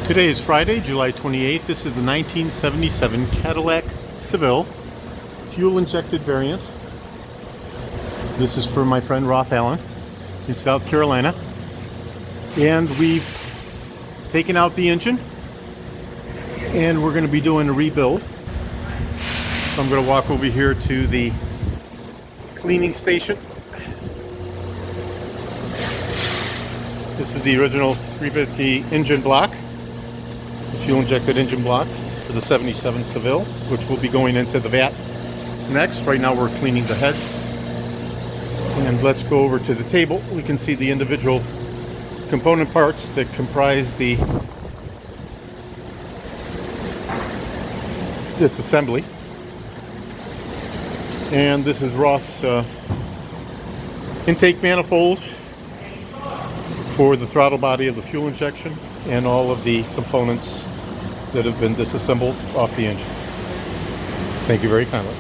Today is Friday, July 28th. This is the 1977 Cadillac Seville fuel-injected variant. This is for my friend Roth Allen in South Carolina. And we've taken out the engine and we're going to be doing a rebuild. So I'm going to walk over here to the cleaning station. This is the original 350 engine block. Fuel-injected engine block for the 77 Seville, which will be going into the vat next. Right now we're cleaning the heads. And let's go over to the table. We can see the individual component parts that comprise this assembly. And this is Roth's intake manifold for the throttle body of the fuel injection and all of the components that have been disassembled off the engine. Thank you very kindly.